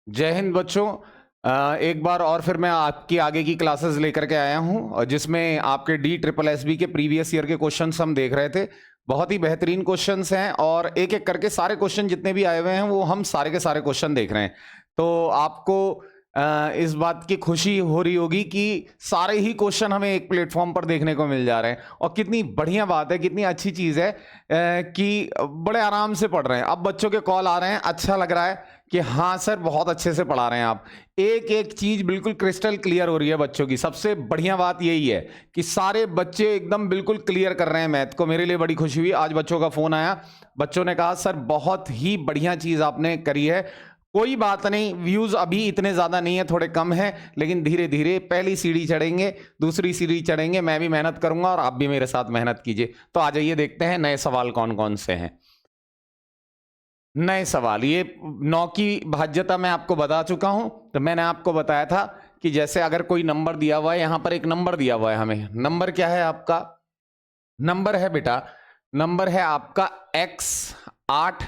जय हिंद बच्चों। एक बार और फिर मैं आपकी आगे की क्लासेस लेकर के आया हूं और जिसमें आपके DSSB के प्रीवियस ईयर के क्वेश्चंस हम देख रहे थे। बहुत ही बेहतरीन क्वेश्चंस हैं और एक एक करके सारे क्वेश्चन जितने भी आए हुए हैं वो हम सारे के सारे क्वेश्चन देख रहे हैं। तो आपको इस बात की खुशी हो रही होगी कि सारे ही क्वेश्चन हमें एक प्लेटफॉर्म पर देखने को मिल जा रहे हैं और कितनी बढ़िया बात है, कितनी अच्छी चीज़ है कि बड़े आराम से पढ़ रहे हैं। अब बच्चों के कॉल आ रहे हैं, अच्छा लग रहा है कि हाँ सर बहुत अच्छे से पढ़ा रहे हैं आप। एक एक चीज बिल्कुल क्रिस्टल क्लियर हो रही है बच्चों की। सबसे बढ़िया बात यही है कि सारे बच्चे एकदम बिल्कुल क्लियर कर रहे हैं मैथ को। मेरे लिए बड़ी खुशी हुई, आज बच्चों का फोन आया, बच्चों ने कहा सर बहुत ही बढ़िया चीज आपने करी है। कोई बात नहीं, व्यूज अभी इतने ज्यादा नहीं है, थोड़े कम है, लेकिन धीरे धीरे पहली सीढ़ी चढ़ेंगे, दूसरी सीढ़ी चढ़ेंगे। मैं भी मेहनत करूंगा और आप भी मेरे साथ मेहनत कीजिए। तो आ जाइए देखते हैं नए सवाल कौन कौन से हैं। नए सवाल, ये 9 की भाज्यता मैं आपको बता चुका हूं। तो मैंने आपको बताया था कि जैसे अगर कोई नंबर दिया हुआ है, यहां पर एक नंबर दिया हुआ है, हमें नंबर क्या है आपका, नंबर है बेटा, नंबर है आपका x 8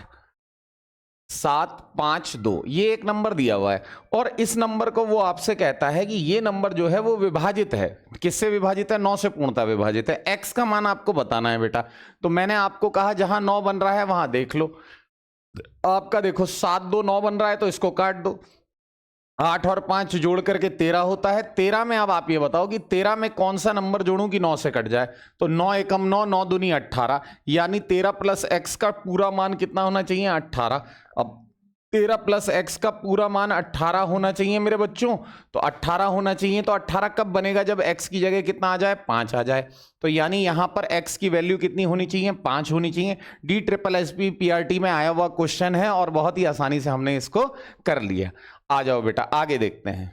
7 5 2। ये एक नंबर दिया हुआ है और इस नंबर को वो आपसे कहता है कि ये नंबर जो है वो विभाजित है। किससे विभाजित है? 9 से पूर्णतः विभाजित है। x का मान आपको बताना है बेटा। तो मैंने आपको कहा जहां 9 बन रहा है वहां देख लो। आपका देखो 7 2 9 बन रहा है तो इसको काट दो। 8 और 5 जोड़ करके 13 होता है। 13 में अब आप ये बताओ कि 13 में कौन सा नंबर जोड़ूं कि 9 से कट जाए। तो 9 एकम 9, 9 दूनी 18, यानी 13 प्लस x का पूरा मान कितना होना चाहिए? 18। अब 13 प्लस x का पूरा मान 18 होना चाहिए मेरे बच्चों। तो 18 होना चाहिए, तो 18 कब बनेगा? जब x की जगह कितना आ जाए? 5 आ जाए। तो यानी यहां पर x की वैल्यू कितनी होनी चाहिए? 5 होनी चाहिए। DSSB PRT में आया हुआ क्वेश्चन है और बहुत ही आसानी से हमने इसको कर लिया। आ जाओ बेटा आगे देखते हैं।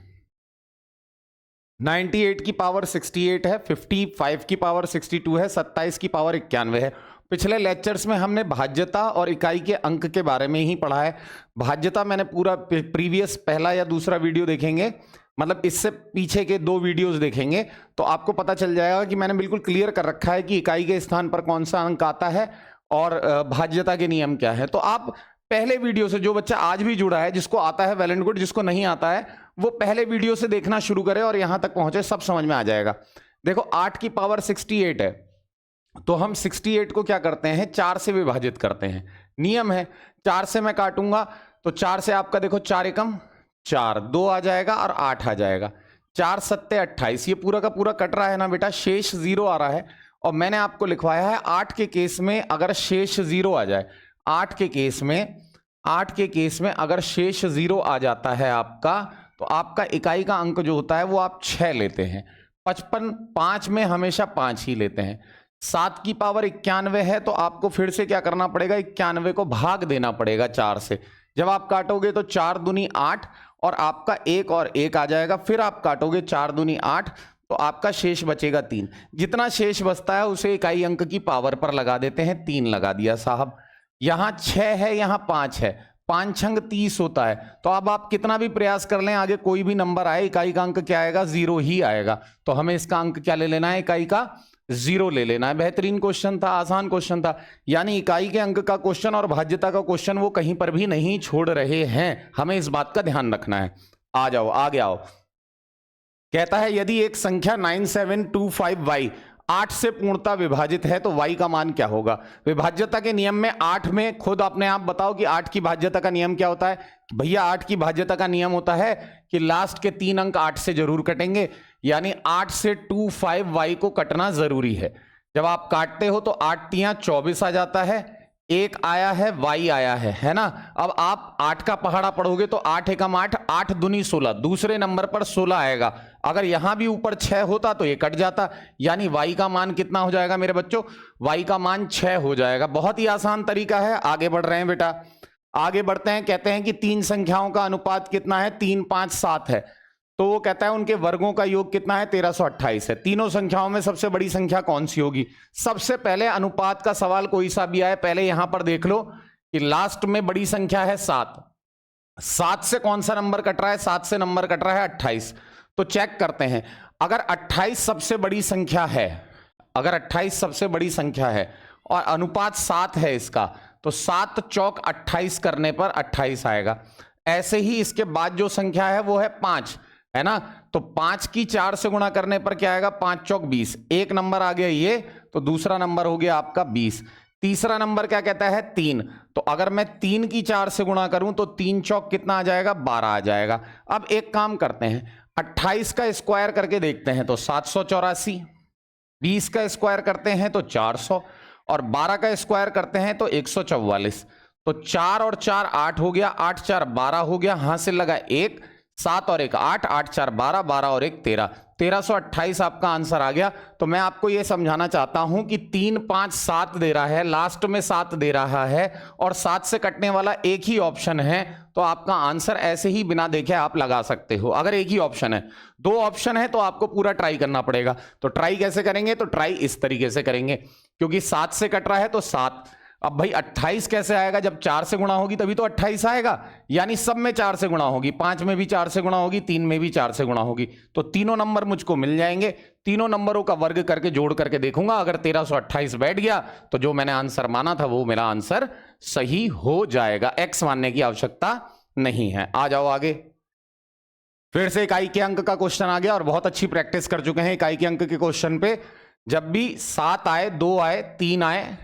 98 की पावर 68 है, 55 की पावर 62 है, 27 की पावर 91 है। पिछले लेक्चर्स में हमने भाज्यता और इकाई के अंक के बारे में ही पढ़ा है। भाज्यता मैंने पूरा प्रीवियस पहला या दूसरा वीडियो देखेंगे, मतलब इससे पीछे के 2 वीडियोस देखेंगे तो आपको पता चल जाएगा कि मैंने बिल्कुल क्लियर कर रखा है कि इकाई के स्थान पर कौन सा अंक आता है और भाज्यता के नियम क्या है। तो आप पहले वीडियो से, जो बच्चा आज भी जुड़ा है, जिसको आता है वेल एंड गुड, जिसको नहीं आता है वो पहले वीडियो से देखना शुरू करे और यहां तक पहुंचे, सब समझ में आ जाएगा। देखो 8 की पावर 68 है, तो हम 68 को क्या करते हैं? 4 से विभाजित करते हैं। नियम है 4 से मैं काटूंगा तो 4 से आपका देखो 4 एकम 4, 2 आ जाएगा और 8 आ जाएगा। 4 सत्ते 28, ये पूरा का पूरा कट रहा है ना बेटा, शेष 0 आ रहा है। और मैंने आपको लिखवाया है 8 के केस में अगर शेष 0 आ जाए, 8 के केस में अगर शेष 0 आ जाता है आपका, तो आपका इकाई का अंक जो होता है वो आप 6 लेते हैं। 55 5 में हमेशा 5 ही लेते हैं। 7 की पावर 91 है तो आपको फिर से क्या करना पड़ेगा? 91 को भाग देना पड़ेगा 4 से। जब आप काटोगे तो 4 दूनी 8 और आपका 1 और 1 आ जाएगा। फिर आप काटोगे 4 दूनी 8 तो आपका शेष बचेगा 3। जितना शेष बचता है उसे इकाई अंक की पावर पर लगा देते हैं। 3 लगा दिया साहब। यहां 6 है, यहां 5 है, 5 छंग 30 होता है। तो अब आप कितना भी प्रयास कर लें, आगे कोई भी नंबर आए, इकाई का अंक क्या आएगा? 0 ही आएगा। तो हमें इसका अंक क्या ले लेना है? इकाई का 0 ले लेना है। बेहतरीन क्वेश्चन था, आसान क्वेश्चन था। यानी इकाई के अंक का क्वेश्चन और भाज्यता का क्वेश्चन वो कहीं पर भी नहीं छोड़ रहे हैं, हमें इस बात का ध्यान रखना है। आ जाओ आगे आओ। कहता है यदि एक संख्या 9725y 8 से पूर्णतः विभाजित है तो y का मान क्या होगा? विभाज्यता के नियम में 8 में खुद अपने आप बताओ कि 8 की भाज्यता का नियम क्या होता है? भैया 8 की भाज्यता का नियम होता है कि लास्ट के 3 अंक 8 से जरूर कटेंगे, यानी 8 से 25y को कटना जरूरी है। जब आप काटते हो तो 8 तियां 24 आ जाता है, 1 आया है, y आया है ना। अब आप 8 का पहाड़ा पढ़ोगे तो 8 एकम 8, 8 दूनी 16, दूसरे नंबर पर 16 आएगा। अगर यहां भी ऊपर 6 होता तो ये कट जाता, यानी y का मान कितना हो जाएगा मेरे बच्चों? y का मान 6 हो जाएगा। बहुत ही आसान तरीका है। आगे बढ़ रहे हैं बेटा, आगे बढ़ते हैं। कहते हैं कि 3 संख्याओं का अनुपात कितना है? 3 5 7 है। तो वो कहता है उनके वर्गों का योग कितना है? 1328 है। तीनों संख्याओं में सबसे बड़ी संख्या कौन सी होगी? सबसे पहले अनुपात का सवाल कोई सा भी आए, पहले यहां पर देख लो कि लास्ट में बड़ी संख्या है 7। 7 से कौन सा नंबर कट रहा है? 7 से नंबर कट रहा है 28। तो चेक करते हैं, अगर 28 सबसे बड़ी संख्या है, अगर 28 सबसे बड़ी संख्या है और अनुपात 7 है इसका, तो 7 चौक 28 करने पर 28 आएगा। ऐसे ही इसके बाद जो संख्या है वो है 5, है ना। तो 5 की 4 से गुणा करने पर क्या आएगा, 5 चौक 20, एक नंबर आ गया ये, तो दूसरा नंबर हो गया आपका 20। तीसरा नंबर क्या कहता है, 3, तो अगर मैं 3 की 4 से गुणा करूं तो 3 चौक कितना आ जाएगा, 12 आ जाएगा। अब एक काम करते हैं, 28 का स्क्वायर करके देखते हैं तो 784, 20 का स्क्वायर करते हैं तो 400, और 12 का स्क्वायर करते हैं तो 144। तो 4 और 4 8 हो गया, 8 4 12 हो गया, हासिल लगा 1, 7 और 1 8, 8 4 12, 12 और 1 13, 1328 आपका आंसर आ गया। तो मैं आपको यह समझाना चाहता हूं कि 3 5 7 दे रहा है, लास्ट में 7 दे रहा है, और 7 से कटने वाला एक ही ऑप्शन है, तो आपका आंसर ऐसे ही बिना देखे आप लगा सकते हो। अगर एक ही ऑप्शन है, 2 ऑप्शन है तो आपको पूरा ट्राई करना पड़ेगा। तो ट्राई कैसे करेंगे, तो ट्राई इस तरीके से करेंगे, क्योंकि 7 से कट रहा है तो 7। अब भाई 28 कैसे आएगा, जब 4 से गुणा होगी तभी तो 28 आएगा, यानी सब में 4 से गुणा होगी, 5 में भी 4 से गुणा होगी, 3 में भी 4 से गुणा होगी, तो तीनों नंबर मुझको मिल जाएंगे। तीनों नंबरों का वर्ग करके जोड़ करके देखूंगा, अगर 1328 बैठ गया तो जो मैंने आंसर माना था वो मेरा आंसर सही हो जाएगा, एक्स मानने की आवश्यकता नहीं है। आ जाओ आगे। फिर से इकाई के अंक का क्वेश्चन आ गया, और बहुत अच्छी प्रैक्टिस कर चुके हैं इकाई के अंक के क्वेश्चन पे। जब भी 7 आए, 2 आए, 3 आए,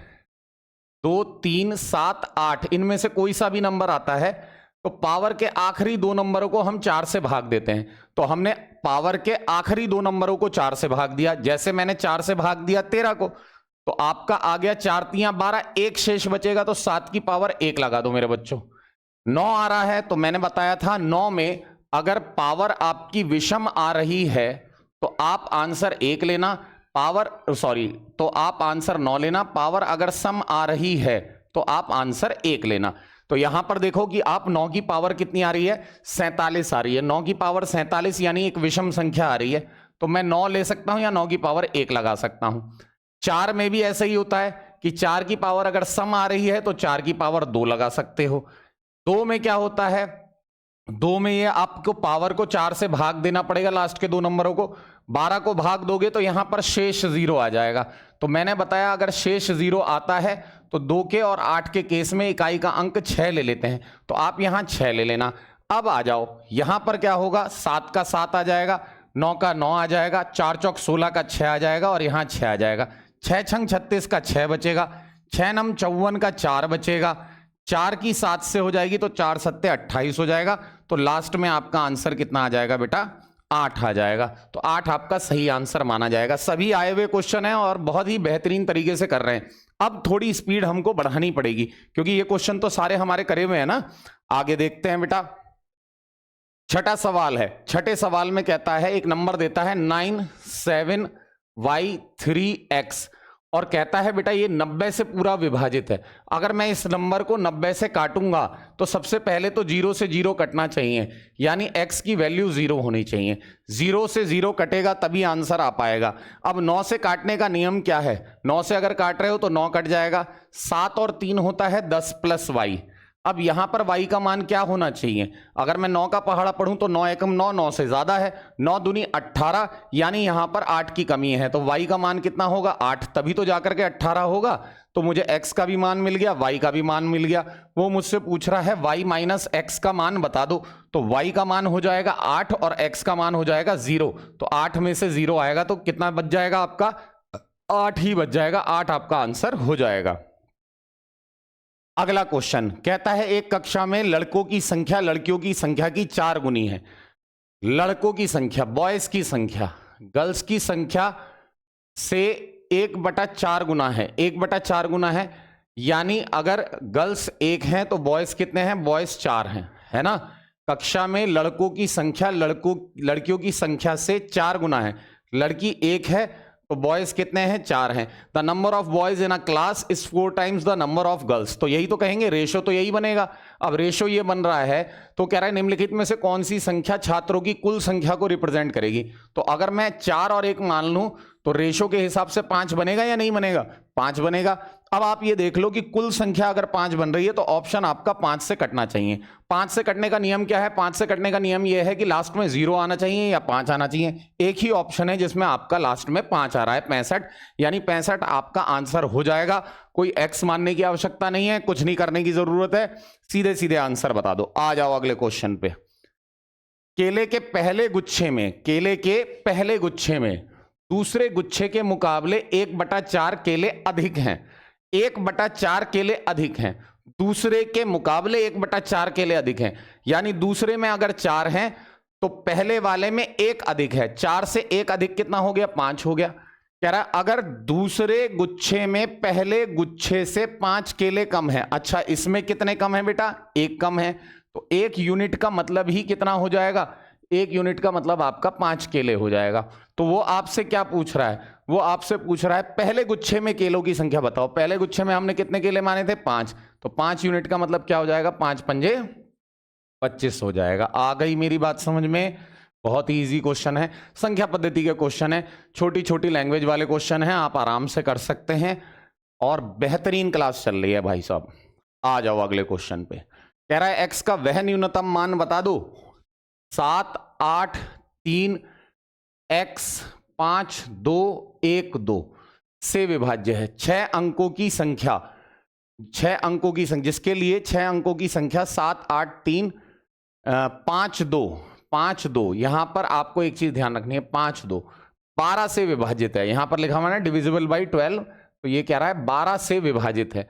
2 3 7 8, इनमें से कोई सा भी नंबर आता है तो पावर के आखिरी 2 नंबरों को हम 4 से भाग देते हैं। तो हमने पावर के आखिरी 2 नंबरों को 4 से भाग दिया, जैसे मैंने 4 से भाग दिया 13 को, तो आपका आ गया 4 3 12, एक शेष बचेगा, तो 7 की पावर 1 लगा दो मेरे बच्चों। 9 आ रहा है, तो मैंने बताया था 9 में अगर पावर आपकी विषम आ रही है तो आप आंसर 1 लेना, तो आप आंसर 9 लेना। पावर अगर सम आ रही है तो आप आंसर 1 लेना। तो यहां पर देखो कि आप 9 की पावर कितनी आ रही है, 47 आ रही है। 9 की पावर 47 यानी एक विषम संख्या आ रही है, तो मैं 9 ले सकता हूं या 9 की पावर 1 लगा सकता हूं। 4 में भी ऐसा ही होता है कि 4 की पावर अगर सम आ रही है तो 4 की पावर 2 लगा सकते हो। 2 में क्या होता है, 2 में ये आपको पावर को 4 से भाग देना पड़ेगा, लास्ट के 2 नंबरों को। 12 को भाग दोगे तो यहां पर शेष 0 आ जाएगा। तो मैंने बताया अगर शेष 0 आता है तो 2 के और 8 के केस में इकाई का अंक 6 ले लेते हैं, तो आप यहां 6 ले लेना। अब आ जाओ, यहां पर क्या होगा, 7 का 7 आ जाएगा, 9 का 9 आ जाएगा, 4 चौक 16 का 6 आ जाएगा, और यहां 6 आ जाएगा। 6 छंग 36 का 6 बचेगा, 6 नम 54 का 4 बचेगा, 4 की 7 से हो जाएगी तो 4 सत्ते 28 हो जाएगा। तो लास्ट में आपका आंसर कितना आ जाएगा बेटा, 8 आ जाएगा। तो 8 आपका सही आंसर माना जाएगा। सभी आए हुए क्वेश्चन हैं और बहुत ही बेहतरीन तरीके से कर रहे हैं। अब थोड़ी स्पीड हमको बढ़ानी पड़ेगी, क्योंकि ये क्वेश्चन तो सारे हमारे करे हुए हैं ना। आगे देखते हैं बेटा, छठा सवाल है। छठे सवाल में कहता है, एक नंबर देता है 97y3x, और कहता है बेटा ये 90 से पूरा विभाजित है। अगर मैं इस नंबर को 90 से काटूंगा तो सबसे पहले तो 0 से 0 कटना चाहिए, यानी x की वैल्यू 0 होनी चाहिए। 0 से 0 कटेगा तभी आंसर आ पाएगा। अब 9 से काटने का नियम क्या है, 9 से अगर काट रहे हो तो 9 कट जाएगा। 7 और 3 होता है 10 + y। अब यहां पर y का मान क्या होना चाहिए, अगर मैं 9 का पहाड़ा पढ़ूं तो 9 एकम 9, 9 से ज्यादा है, 9 दूनी 18, यानी यहां पर 8 की कमी है, तो y का मान कितना होगा, 8, तभी तो जाकर के 18 होगा। तो मुझे x का भी मान मिल गया, y का भी मान मिल गया। वो मुझसे पूछ रहा है y - x का मान बता दो, तो y का मान हो जाएगा 8 और x का मान हो जाएगा 0। तो 8 में से 0 आएगा तो कितना बच जाएगा आपका, 8 ही बच जाएगा। 8 आपका आंसर हो जाएगा। अगला क्वेश्चन कहता है, एक कक्षा में लड़कों की संख्या लड़कियों की संख्या की 4 गुनी है। लड़कों की संख्या, बॉयज की संख्या गर्ल्स की संख्या से 1/4 गुना है। 1/4 गुना है, यानी अगर गर्ल्स 1 हैं तो बॉयज कितने हैं, बॉयज 4 हैं, है ना। कक्षा में लड़कों की संख्या लड़कियों की संख्या से 4 गुना है। लड़की 1 है तो बॉयज कितने हैं, 4 हैं। The number of boys in a class is 4 times the number of girls. तो यही तो कहेंगे, रेशो तो यही बनेगा। अब रेशो ये बन रहा है तो कह रहा है निम्नलिखित में से कौन सी संख्या छात्रों की कुल संख्या को रिप्रेजेंट करेगी। तो अगर मैं 4 और 1 मान लूं तो रेशो के हिसाब से 5 बनेगा या नहीं बनेगा? 5 बनेगा। अब आप ये देख लो कि कुल संख्या अगर 5 बन रही है तो ऑप्शन आपका 5 से कटना चाहिए। 5 से कटने का नियम क्या है? 5 से कटने का नियम यह है कि लास्ट में 0 आना चाहिए या 5 आना चाहिए। एक ही ऑप्शन है जिसमें आपका लास्ट में 5 आ रहा है, 65, यानी 65 आपका आंसर हो जाएगा। कोई एक्स मानने की आवश्यकता नहीं है, कुछ नहीं करने की जरूरत है, सीधे सीधे आंसर बता दो। आ जाओ अगले क्वेश्चन पे। केले के पहले गुच्छे में दूसरे गुच्छे के मुकाबले 1/4 केले अधिक हैं। 1/4 केले अधिक हैं, दूसरे के मुकाबले 1/4 केले अधिक हैं, यानी दूसरे में अगर 4 हैं तो पहले वाले में 1 अधिक है। 4 से 1 अधिक कितना हो गया? 5 हो गया। कह रहा अगर दूसरे गुच्छे में पहले गुच्छे से 5 केले कम है। अच्छा, इसमें कितने कम है बेटा? 1 कम है। तो 1 यूनिट का मतलब ही कितना हो जाएगा? 1 यूनिट का मतलब आपका 5 केले हो जाएगा। तो वो आपसे क्या पूछ रहा है? वो आपसे पूछ रहा है पहले गुच्छे में केलों की संख्या बताओ। पहले गुच्छे में हमने कितने केले माने थे? 5। तो 5 यूनिट का मतलब क्या हो जाएगा? 5 पंजे 25 हो जाएगा। आ गई मेरी बात समझ में? बहुत ही इजी क्वेश्चन है, संख्या पद्धति के क्वेश्चन है, छोटी छोटी लैंग्वेज वाले क्वेश्चन है, आप आराम से कर सकते हैं और बेहतरीन क्लास चल रही है भाई साहब। आ जाओ अगले क्वेश्चन पे। कह रहा है एक्स का वह न्यूनतम मान बता दो। 7, 8, 3, x 5, 2, 1, 2 से विभाज्य है। 6 अंकों की संख्या, जिसके लिए 6 अंकों की संख्या 7, 8, 3, 5, 2। यहां पर आपको एक चीज ध्यान रखनी है, 5, 2 12 से विभाजित है। यहां पर लिखा हुआ है डिविजिबल बाई 12, तो ये कह रहा है 12 से विभाजित है।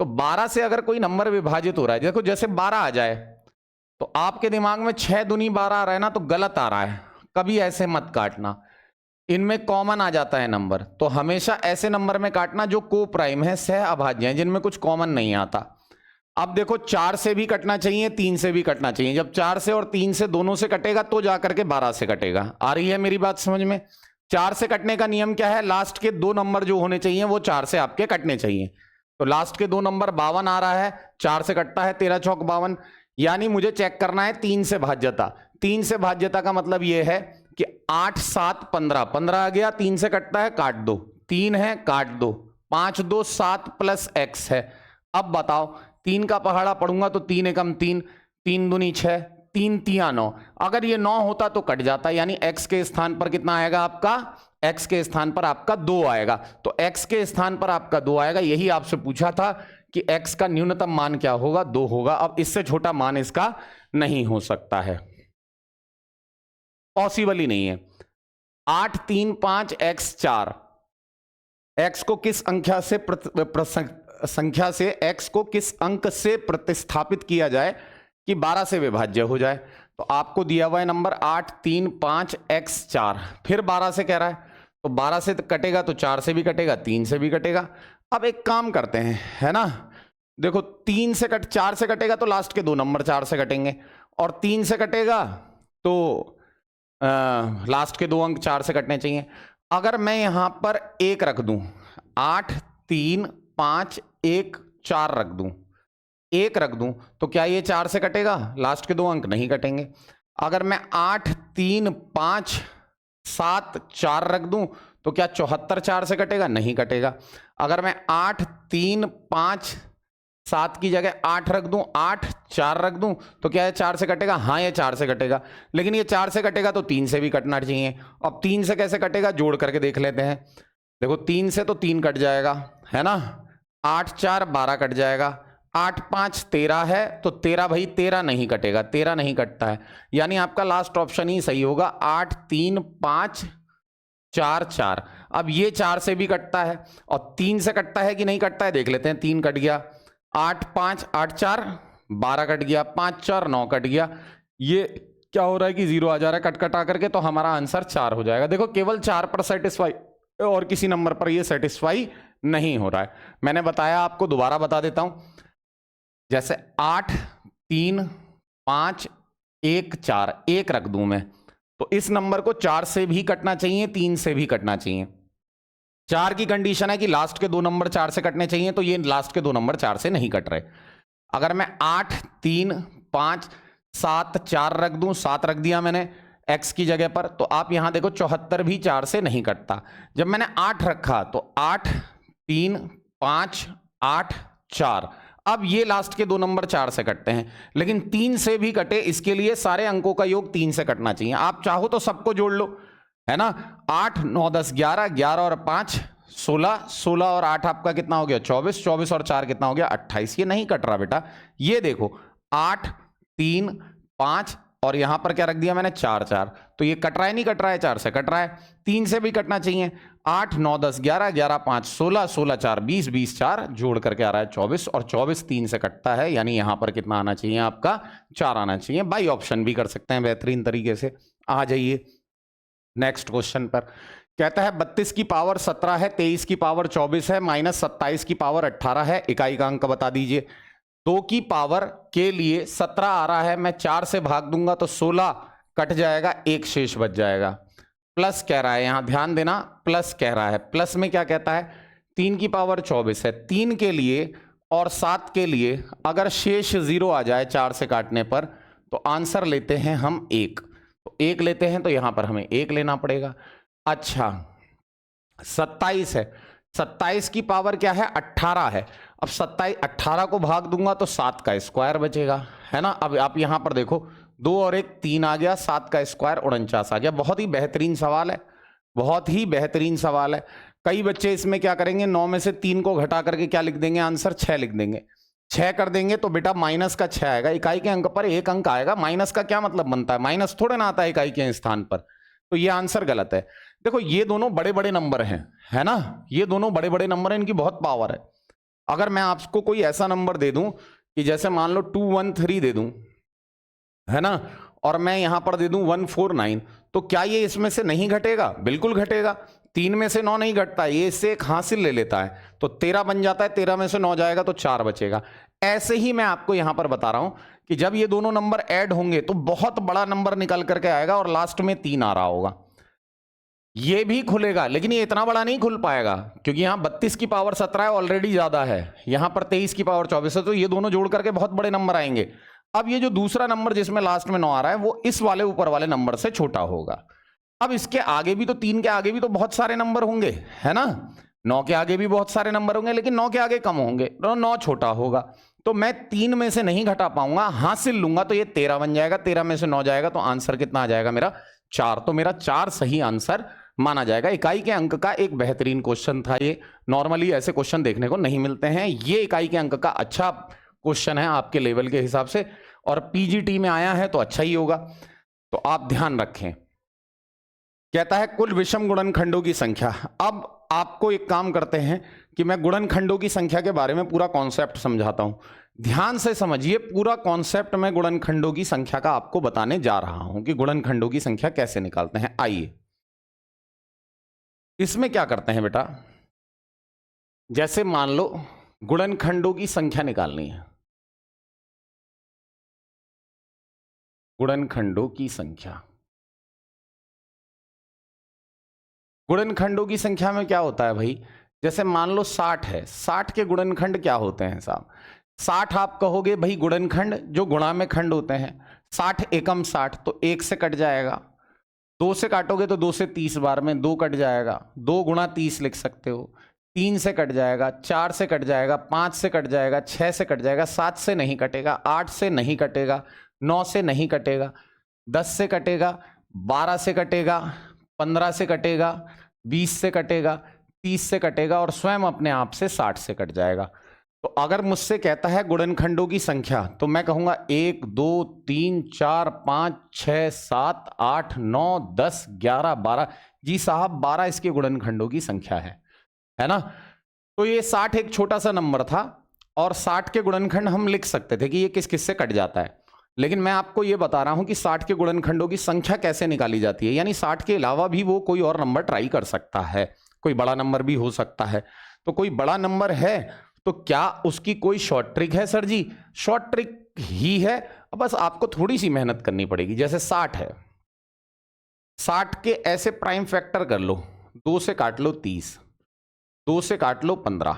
तो 12 से अगर कोई नंबर विभाजित हो रहा है, देखो जैसे 12 आ जाए तो आपके दिमाग में 6 दूनी 12 आ रहा है ना, तो गलत आ रहा है। कभी ऐसे मत काटना, इनमें कॉमन आ जाता है नंबर, तो हमेशा ऐसे नंबर में काटना जो को प्राइम है, सह अभाज्य है, जिनमें कुछ कॉमन नहीं आता। अब देखो 4 से भी कटना चाहिए, 3 से भी कटना चाहिए। जब 4 से और 3 से दोनों से कटेगा तो जाकर के 12 से कटेगा। आ रही है मेरी बात समझ में? 4 से कटने का नियम क्या है? लास्ट के 2 नंबर जो होने चाहिए वो 4 से आपके कटने चाहिए। तो लास्ट के 2 नंबर 52 आ रहा है, 4 से कटता है, 13 चौक 52, यानी मुझे चेक करना है 3 से भाज्यता। 3 से भाज्यता का मतलब यह है कि 8, 7, 15, 15 आ गया, 3 से कटता है, काट दो, 3 है काट दो, 5, 2, 7 प्लस x है। अब बताओ 3 का पहाड़ा पढ़ूंगा तो 3 एकम 3, 3 दूनी 6, 3 तिया 9। अगर ये 9 होता तो कट जाता, यानी x के स्थान पर कितना आएगा आपका? x के स्थान पर आपका 2 आएगा। तो x के स्थान पर आपका 2 आएगा। यही आपसे पूछा था कि x का न्यूनतम मान क्या होगा? 2 होगा। अब इससे छोटा मान इसका नहीं हो सकता है, पॉसिबल ही नहीं है। 8, 3, 5 x 4, x को किस संख्या से x को किस अंक से प्रतिस्थापित किया जाए कि 12 से विभाज्य हो जाए? तो आपको दिया हुआ है नंबर 8, 3, 5 x 4, फिर 12 से कह रहा है, तो 12 से कटेगा तो 4 से भी कटेगा, 3 से भी कटेगा। अब एक काम करते हैं, है ना, देखो 4 से कटेगा तो लास्ट के 2 नंबर 4 से कटेंगे, और 3 से कटेगा तो लास्ट के 2 अंक 4 से कटने चाहिए। अगर मैं यहां पर 1 रख दूं, 8, 3, 5, 1, 4 रख दूं, 1 रख दूं, तो क्या ये 4 से कटेगा? लास्ट के 2 अंक नहीं कटेंगे। अगर मैं 8, 3, 5, 7, 4 रख दूं तो क्या 74 4 से कटेगा? नहीं कटेगा। अगर मैं 8, 3, 5, 7 की जगह 8 रख दूं, 8, 4 रख दूं, तो क्या ये 4 से कटेगा? हाँ, ये 4 से कटेगा। लेकिन ये 4 से कटेगा तो 3 से भी कटना चाहिए। अब 3 से कैसे कटेगा? जोड़ करके देख लेते हैं। देखो 3 से तो 3 कट जाएगा, है ना, 8, 4, 12 कट जाएगा, 8, 5, 13 है, तो 13 भाई 13 नहीं कटेगा, 13 नहीं कटता है, यानी आपका लास्ट ऑप्शन ही सही होगा, 8, 3, 5, 4, 4। अब ये 4 से भी कटता है और 3 से कटता है कि नहीं कटता है देख लेते हैं। 3 कट गया, 8, 5, 8, 4, 12 कट गया, 5, 4, 9 कट गया। ये क्या हो रहा है कि 0 आ जा रहा है कट कटा करके, तो हमारा आंसर 4 हो जाएगा। देखो केवल 4 पर सेटिस्फाई और किसी नंबर पर ये सेटिस्फाई नहीं हो रहा है। मैंने बताया, आपको दोबारा बता देता हूं, जैसे 8, 3, 5, 1, 4, 1 रख दूं मैं, तो इस नंबर को 4 से भी कटना चाहिए, 3 से भी कटना चाहिए। 4 की कंडीशन है कि लास्ट के 2 नंबर 4 से कटने चाहिए, तो ये लास्ट के 2 नंबर 4 से नहीं कट रहे। अगर मैं 8, 3, 5, 7, 4 रख दूं, 7 रख दिया मैंने, x की जगह पर, तो आप यहां देखो 74 भी 4 से नहीं कटता। जब मैंने 8 रखा तो 8 3 5 8 4, अब ये लास्ट के दो नंबर 4 से कटते हैं, लेकिन 3 से भी कटे इसके लिए सारे अंकों का योग 3 से कटना चाहिए। आप चाहो तो सबको जोड़ लो, है ना। 8 9 10 11, 11 और 5 16, 16 और 8 आपका कितना हो गया 24, 24 और 4 कितना हो गया 28। ये नहीं कट रहा बेटा, ये देखो 8 3 5 और यहां पर क्या रख दिया मैंने 4 4, तो ये कट रहा है नहीं कट रहा है, 4 से कट रहा है, 3 से भी कटना चाहिए। 8 9 10 11, 11 5 16, 16 4 20, 20 4 जोड़ करके आ रहा है 24, और 24 3 से कटता है, यानी यहां पर कितना आना चाहिए आपका 4 आना चाहिए। बाई ऑप्शन भी कर सकते हैं बेहतरीन तरीके से। आ जाइए नेक्स्ट क्वेश्चन पर। कहता है 32 की पावर 17 है, 23 की पावर 24 है, माइनस 27 की पावर 18 है, इकाई का अंक बता दीजिए। 2 की पावर के लिए 17 आ रहा है, मैं 4 से भाग दूंगा तो 16 कट जाएगा, एक शेष बच जाएगा। प्लस कह रहा है, यहां ध्यान देना, प्लस कह रहा है। प्लस में क्या कहता है 3 की पावर 24 है, 3 के लिए और 7 के लिए अगर शेष 0 आ जाए 4 से काटने पर, तो आंसर लेते हैं हम 1, तो 1 लेते हैं, तो यहां पर हमें 1 लेना पड़ेगा। अच्छा 27 है, 27 की पावर क्या है 18 है, अब 27 18 को भाग दूंगा तो 7 का स्क्वायर बचेगा, है ना। अब आप यहां पर देखो 2 और 1 3 आ गया, 7 का स्क्वायर 49 आ गया। बहुत ही बेहतरीन सवाल है, बहुत ही बेहतरीन सवाल है। कई बच्चे इसमें क्या करेंगे 9 में से 3 को घटा करके क्या लिख देंगे आंसर 6 लिख देंगे, 6 कर देंगे तो बेटा माइनस का 6 आएगा, इकाई के अंक पर 1 अंक आएगा। माइनस का क्या मतलब बनता है, माइनस थोड़े ना आता है इकाई के स्थान पर, तो ये आंसर गलत है। देखो ये दोनों बड़े बड़े नंबर हैं, है ना, ये दोनों बड़े बड़े नंबर हैं, इनकी बहुत पावर है। अगर मैं आपको कोई ऐसा नंबर दे दूं कि जैसे मान लो 213 दे दूं, है ना, और मैं यहां पर दे दूं 149, तो क्या ये इसमें से नहीं घटेगा, बिल्कुल घटेगा। 3 में से 9 नहीं घटता, ये इससे एक हासिल ले लेता है, तो 13 बन जाता है, 13 में से 9 जाएगा तो 4 बचेगा। ऐसे ही मैं आपको यहां पर बता रहा हूं कि जब ये दोनों नंबर ऐड होंगे तो बहुत बड़ा नंबर निकल करके आएगा और लास्ट में 3 आ रहा होगा। ये भी खुलेगा, लेकिन ये इतना बड़ा नहीं खुल पाएगा, क्योंकि यहां 32 की पावर 17 है, ऑलरेडी ज्यादा है, यहां पर 23 की पावर 24 है, तो ये दोनों जोड़ करके बहुत बड़े नंबर आएंगे। अब ये जो दूसरा नंबर जिसमें लास्ट में 9 आ रहा है, वो इस वाले ऊपर वाले नंबर से छोटा होगा। अब इसके आगे भी तो 3 के आगे भी तो बहुत सारे नंबर होंगे, है ना, 9 के आगे भी बहुत सारे नंबर होंगे, लेकिन 9 के आगे कम होंगे, तो 9 छोटा होगा, तो मैं 3 में से नहीं घटा पाऊंगा, हासिल लूंगा तो ये 13 बन जाएगा, 13 में से 9 जाएगा तो आंसर कितना आ जाएगा मेरा 4, तो मेरा 4 सही आंसर माना जाएगा। इकाई के अंक का एक बेहतरीन क्वेश्चन था ये, नॉर्मली ऐसे क्वेश्चन देखने को नहीं मिलते हैं, ये इकाई के अंक का अच्छा क्वेश्चन है आपके लेवल के हिसाब से, और पीजीटी में आया है तो अच्छा ही होगा, तो आप ध्यान रखें। कहता है कुल विषम गुणनखंडों की संख्या। अब आपको एक काम करते हैं कि मैं गुणनखंडों की संख्या के बारे में पूरा कॉन्सेप्ट समझाता हूं, ध्यान से समझिए। पूरा कॉन्सेप्ट मैं गुणनखंडों की संख्या का आपको बताने जा रहा हूं कि गुणनखंडों की संख्या कैसे निकालते हैं। आइए इसमें क्या करते हैं बेटा, जैसे मान लो गुणनखंडों की संख्या निकालनी है, गुणनखंडों की संख्या, गुणनखंडों की संख्या में क्या होता है भाई, जैसे मान लो 60 है, 60 के गुणनखंड क्या होते हैं साहब, 60 आप कहोगे भाई गुणनखंड जो गुणा में खंड होते हैं, 60 एकम 60, तो 1 से कट जाएगा, 2 से काटोगे तो 2 से 30 बार में 2 कट जाएगा, 2 गुणा 30 लिख सकते हो, 3 से कट जाएगा, 4 से कट जाएगा, 5 से कट जाएगा, 6 से कट जाएगा, 7 से नहीं कटेगा, 8 से नहीं कटेगा, 9 से नहीं कटेगा, 10 से कटेगा, 12 से कटेगा, 15 से कटेगा, 20 से कटेगा, 30 से कटेगा, और स्वयं अपने आप से 60 से कट जाएगा। तो अगर मुझसे कहता है गुणनखंडों की संख्या, तो मैं कहूंगा 1 2 3 4 5 6 7 8 9 10 11 12, जी साहब 12 इसके गुणनखंडों की संख्या है ना। तो ये 60 एक छोटा सा नंबर था, और 60 के गुणनखंड हम लिख सकते थे कि ये किस किस से कट जाता है, लेकिन मैं आपको ये बता रहा हूं कि 60 के गुणनखंडों की संख्या कैसे निकाली जाती है, यानी 60 के अलावा भी वो कोई और नंबर ट्राई कर सकता है, कोई बड़ा नंबर भी हो सकता है। तो कोई बड़ा नंबर है तो क्या उसकी कोई शॉर्ट ट्रिक है सर जी, शॉर्ट ट्रिक ही है, बस आपको थोड़ी सी मेहनत करनी पड़ेगी। जैसे 60 है, 60 के ऐसे प्राइम फैक्टर कर लो, 2 से काट लो 30, 2 से काट लो 15,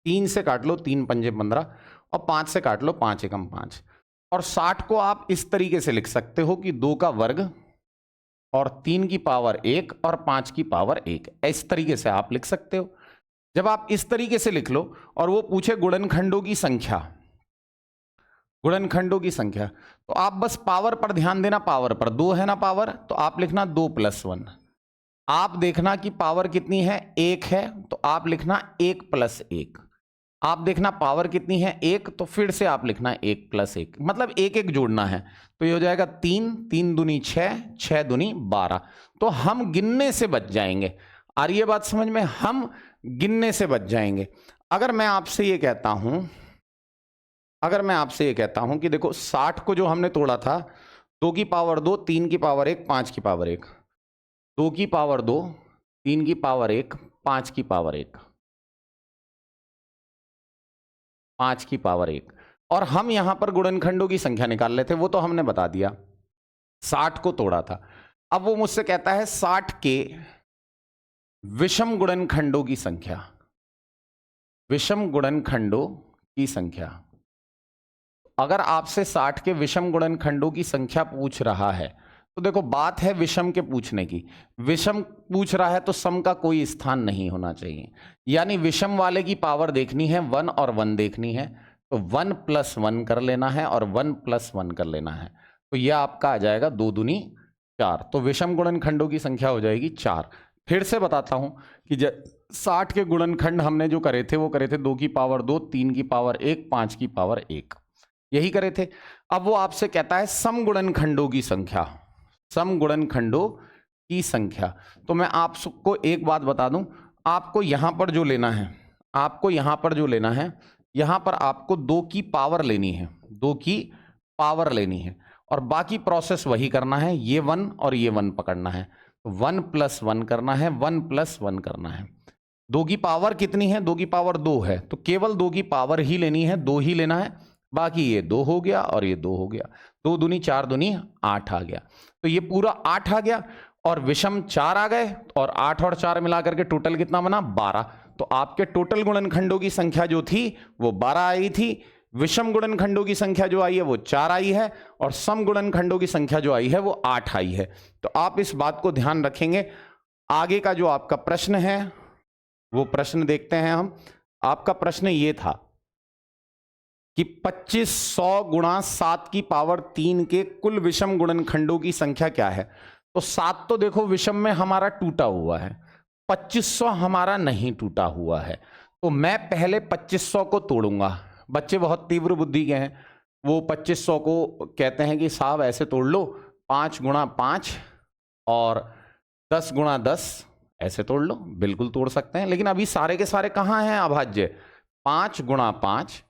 3 से काट लो 3 पंजे 15, और 5 से काट लो 5 एकम 5। और 60 को आप इस तरीके से लिख सकते हो कि 2 का वर्ग और 3 की पावर 1 और 5 की पावर 1, इस तरीके से आप लिख सकते हो। जब आप इस तरीके से लिख लो और वो पूछे गुणनखंडों की संख्या, गुणनखंडों की संख्या, तो आप बस पावर पर ध्यान देना, पावर पर 2 है ना पावर, तो आप लिखना 2 + 1। आप देखना कि पावर कितनी है, 1 है, तो आप लिखना 1 + 1। आप देखना पावर कितनी है, 1, तो फिर से आप लिखना 1 + 1, मतलब 1 1 जोड़ना है। तो ये हो जाएगा 3, 3 दूनी 6, 6 दूनी 12। तो हम गिनने से बच जाएंगे। आ रही है बात समझ में? हम गिनने से बच जाएंगे। अगर मैं आपसे ये कहता हूं, अगर मैं आपसे ये कहता हूं कि देखो 60 को जो हमने तोड़ा था, 2 की पावर 2, 3 की पावर 1, 5 की पावर 1, 2 की पावर 2, 3 की पावर 1, 5 की पावर 1, 5 की पावर 1, और हम यहां पर गुणनखंडों की संख्या निकाल लेते, वो तो हमने बता दिया। 60 को तोड़ा था। अब वो मुझसे कहता है 60 के विषम गुणनखंडों की संख्या, विषम गुणनखंडों की संख्या। अगर आपसे 60 के विषम गुणनखंडों की संख्या पूछ रहा है, तो देखो बात है विषम के पूछने की। विषम पूछ रहा है तो सम का कोई स्थान नहीं होना चाहिए, यानी विषम वाले की पावर देखनी है 1 और 1 देखनी है, तो 1 + 1 कर लेना है और 1 + 1 कर लेना है। तो यह आपका आ जाएगा 2 दूनी 4। तो विषम गुणनखंडों की संख्या हो जाएगी 4। फिर से बताता हूं कि 60 के गुणनखंड हमने जो करे थे, वो करे थे 2 की पावर 2, 3 की पावर 1, 5 की पावर 1, यही करे थे। अब वो आपसे कहता है सम गुणनखंडों की संख्या, सम गुणनखंडों की संख्या। तो मैं आपको एक बात बता दूं, आपको यहां पर जो लेना है, आपको यहां पर जो लेना है, यहां पर आपको 2 की पावर लेनी है, 2 की पावर लेनी है, और बाकी प्रोसेस वही करना है। ये 1 और ये 1 पकड़ना है, 1 + 1 करना है, 1 + 1 करना है। 2 की पावर कितनी है? 2 की पावर 2 है, तो केवल 2 की पावर ही लेनी है, 2 ही लेना है। बाकी ये 2 हो गया और ये 2 हो गया, 2 दूनी 4 दूनी 8 आ गया। तो ये पूरा 8 आ गया और विषम 4 आ गए, और 8 और 4 मिला करके टोटल कितना बना? 12। तो आपके टोटल गुणनखंडों की संख्या जो थी वो 12 आई थी, विषम गुणनखंडों की संख्या जो आई है वो 4 आई है, और सम गुणनखंडों की संख्या जो आई है वो 8 आई है। तो आप इस बात को ध्यान रखेंगे। आगे का जो आपका प्रश्न है वो प्रश्न देखते हैं हम। आपका प्रश्न ये था कि 2500 गुणा 7 की पावर 3 के कुल विषम गुणनखंडों की संख्या क्या है? तो 7 तो देखो विषम में हमारा टूटा हुआ है, 2500 हमारा नहीं टूटा हुआ है। तो मैं पहले 2500 को तोड़ूंगा। बच्चे बहुत तीव्र बुद्धि के हैं, वो 2500 को कहते हैं कि साहब ऐसे तोड़ लो, 5 गुणा 5 और 10 गुणा 10, ऐसे तोड़ लो। बिल्कुल तोड़ सकते हैं, लेकिन अभी सारे के सारे कहां हैं अभाज्य? 5 गुणा 5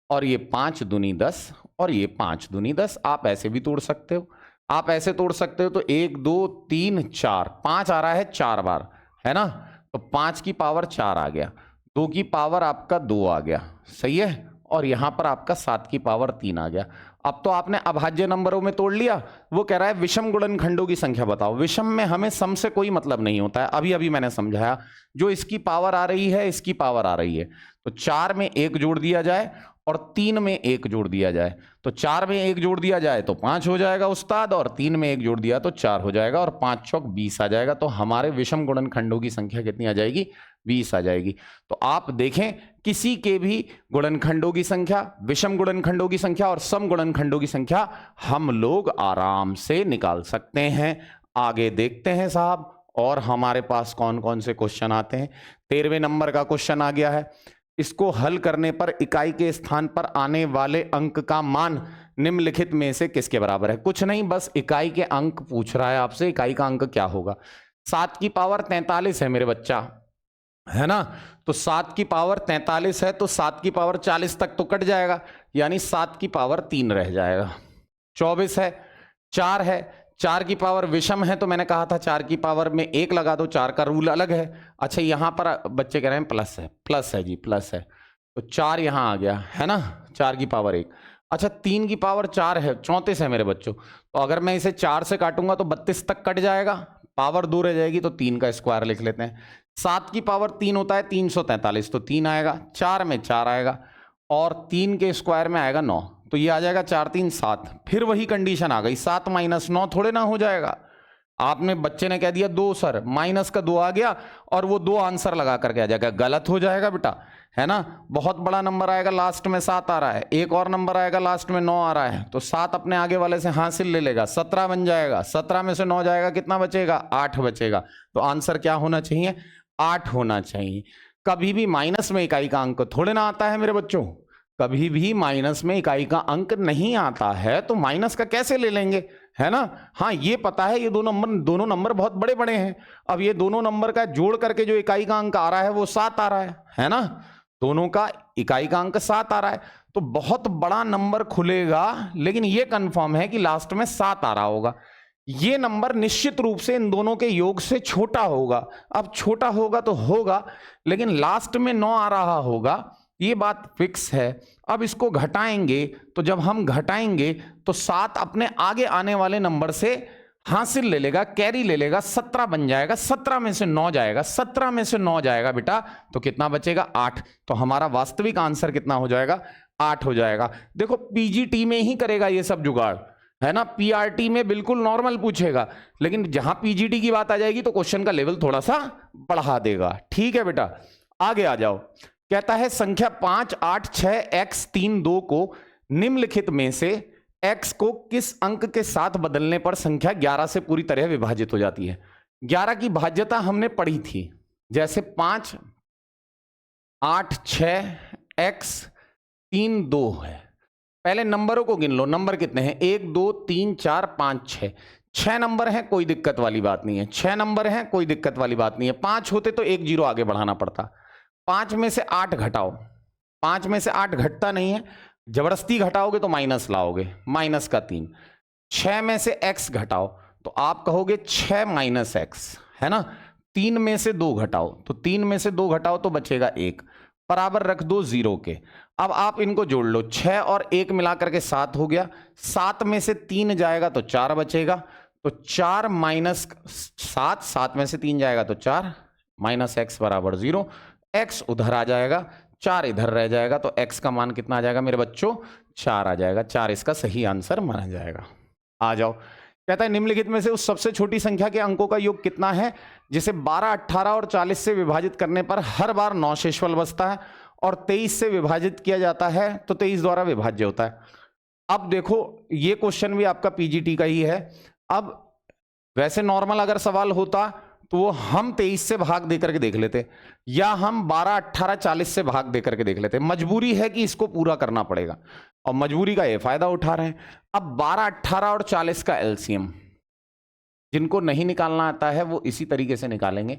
और ये 5 दूनी 10 और ये 5 दूनी 10। आप ऐसे भी तोड़ सकते हो, आप ऐसे तोड़ सकते हो। तो 1 2 3 4, 5 आ रहा है 4 बार, है ना? तो 5 की पावर 4 आ गया, 2 की पावर आपका 2 आ गया, सही है, और यहां पर आपका 7 की पावर 3 आ गया। अब तो आपने अभाज्य नंबरों में तोड़ लिया। वो कह रहा है विषम गुणनखंडों की संख्या बताओ। विषम में हमें सम से कोई मतलब नहीं होता है, अभी अभी मैंने समझाया। जो इसकी पावर आ रही है, इसकी पावर आ रही है, तो 4 में 1 जोड़ दिया जाए और 3 में 1 जोड़ दिया जाए। तो 4 में 1 जोड़ दिया जाए तो 5 हो जाएगा उस्ताद, और 3 में 1 जोड़ दिया तो 4 हो जाएगा, और 5 चौक 20 आ जाएगा। तो हमारे विषम गुणनखंडों की संख्या कितनी आ जाएगी? 20 आ जाएगी। तो आप देखें, किसी के भी गुणनखंडों की संख्या, विषम गुणनखंडों की संख्या और सम गुणनखंडों की संख्या हम लोग आराम से निकाल सकते हैं। आगे देखते हैं साहब, और हमारे पास कौन कौन से क्वेश्चन आते हैं। 13वें नंबर का क्वेश्चन आ गया है। इसको हल करने पर इकाई के स्थान पर आने वाले अंक का मान निम्नलिखित में से किसके बराबर है? कुछ नहीं, बस इकाई के अंक पूछ रहा है आपसे। इकाई का अंक क्या होगा? 7 की पावर 43 है मेरे बच्चा, है ना? तो 7 की पावर 43 है, तो 7 की पावर 40 तक तो कट जाएगा, यानी 7 की पावर 3 रह जाएगा। 24 है, 4 है, 4 की पावर विषम है, तो मैंने कहा था 4 की पावर में 1 लगा दो, 4 का रूल अलग है। अच्छा, यहां पर बच्चे कह रहे हैं प्लस है, प्लस है जी, प्लस है, तो 4 यहां आ गया, है ना? 4 की पावर 1। अच्छा, 3 की पावर 4 है, 34 है मेरे बच्चों, तो अगर मैं इसे 4 से काटूंगा तो 32 तक कट जाएगा, पावर 2 रह जाएगी, तो 3 का स्क्वायर लिख लेते हैं। 7 की पावर 3 होता है 343, तो 3 आएगा, 4 में 4 आएगा, और 3 के स्क्वायर में आएगा 9, तो ये आ जाएगा 4 3 7। फिर वही कंडीशन आ गई, 7 - 9 थोड़े ना हो जाएगा, आपने बच्चे ने कह दिया 2 सर, माइनस का 2 आ गया और वो 2 आंसर लगा करके आ जाएगा, गलत हो जाएगा बेटा, है ना। बहुत बड़ा नंबर आएगा, लास्ट में 7 आ रहा है, एक और नंबर आएगा लास्ट में 9 आ रहा है, तो 7 अपने आगे वाले से हासिल ले लेगा, 17 बन जाएगा, 17 में से 9 जाएगा, कितना बचेगा, 8 बचेगा। तो आंसर क्या होना चाहिए, 8 होना चाहिए। कभी भी माइनस में इकाई का अंक थोड़े ना आता है मेरे बच्चों, कभी भी माइनस में इकाई का अंक नहीं आता है, तो माइनस का कैसे ले लेंगे, है ना। हाँ ये पता है, ये दोनों नंबर बहुत बड़े बड़े हैं। अब ये दोनों नंबर का जोड़ करके जो इकाई का अंक आ रहा है वो 7 आ रहा है ना, दोनों का इकाई का अंक 7 आ रहा है, तो बहुत बड़ा नंबर खुलेगा, लेकिन ये कंफर्म है कि लास्ट में 7 आ रहा होगा। ये नंबर निश्चित रूप से इन दोनों के योग से छोटा होगा। अब छोटा होगा तो होगा, लेकिन लास्ट में 9 आ रहा होगा, ये बात फिक्स है। अब इसको घटाएंगे, तो जब हम घटाएंगे तो 7 अपने आगे आने वाले नंबर से हासिल ले लेगा, कैरी ले लेगा, 17 बन जाएगा, 17 में से 9 जाएगा, 17 में से 9 जाएगा बेटा, तो कितना बचेगा, 8। तो हमारा वास्तविक आंसर कितना हो जाएगा, 8 हो जाएगा। देखो पीजीटी में ही करेगा ये सब जुगाड़, है ना, पीआरटी में बिल्कुल नॉर्मल पूछेगा, लेकिन जहां पीजीटी की बात आ जाएगी तो क्वेश्चन का लेवल थोड़ा सा बढ़ा देगा। ठीक है बेटा, आगे आ जाओ। कहता है संख्या 5, 8, 6, x 3, 2 को निम्नलिखित में से x को किस अंक के साथ बदलने पर संख्या 11 से पूरी तरह विभाजित हो जाती है। 11 की भाज्यता हमने पढ़ी थी, जैसे 5, 8, 6, x 3, 2 है। पहले नंबरों को गिन लो, नंबर कितने हैं, 1, 2, 3, 4, 5, 6। 6 नंबर हैं, कोई दिक्कत वाली बात नहीं है, 6 नंबर हैं, कोई दिक्कत वाली बात नहीं है। 5 होते तो 1 0 आगे बढ़ाना पड़ता। 5 में से 8 घटाओ, 5 में से 8 घटता नहीं है, जबरदस्ती घटाओगे तो माइनस लाओगे, माइनस का 3। 6 में से x घटाओ, तो आप कहोगे 6 माइनस x, है ना। 3 में से 2 घटाओ, तो 3 में से 2 घटाओ तो बचेगा 1, बराबर रख दो 0 के। अब आप इनको जोड़ लो, 6 और 1 मिलाकर के 7 हो गया, 7 में से 3 जाएगा तो 4 बचेगा, तो 4 माइनस 7, 7 में से 3 जाएगा तो 4, माइनस x बराबर 0। x उधर आ जाएगा, 4 इधर रह जाएगा, तो x का मान कितना आ जाएगा मेरे बच्चों, 4 आ जाएगा। 4 इसका सही आंसर माना जाएगा। आ जाओ, कहता है निम्नलिखित में से उस सबसे छोटी संख्या के अंकों का योग कितना है जिसे 12, 18 और 40 से विभाजित करने पर हर बार 9 शेषफल बचता है, और 23 से विभाजित किया जाता है तो 23 द्वारा विभाज्य होता है। अब देखो ये क्वेश्चन भी आपका पीजीटी का ही है। अब वैसे नॉर्मल अगर सवाल होता तो वो हम 23 से भाग देकर के देख लेते, या हम 12, 18, 40 से भाग देकर के देख लेते। मजबूरी है कि इसको पूरा करना पड़ेगा, और मजबूरी का ये फायदा उठा रहे हैं। अब 12, 18 और 40 का एलसीएम जिनको नहीं निकालना आता है वो इसी तरीके से निकालेंगे।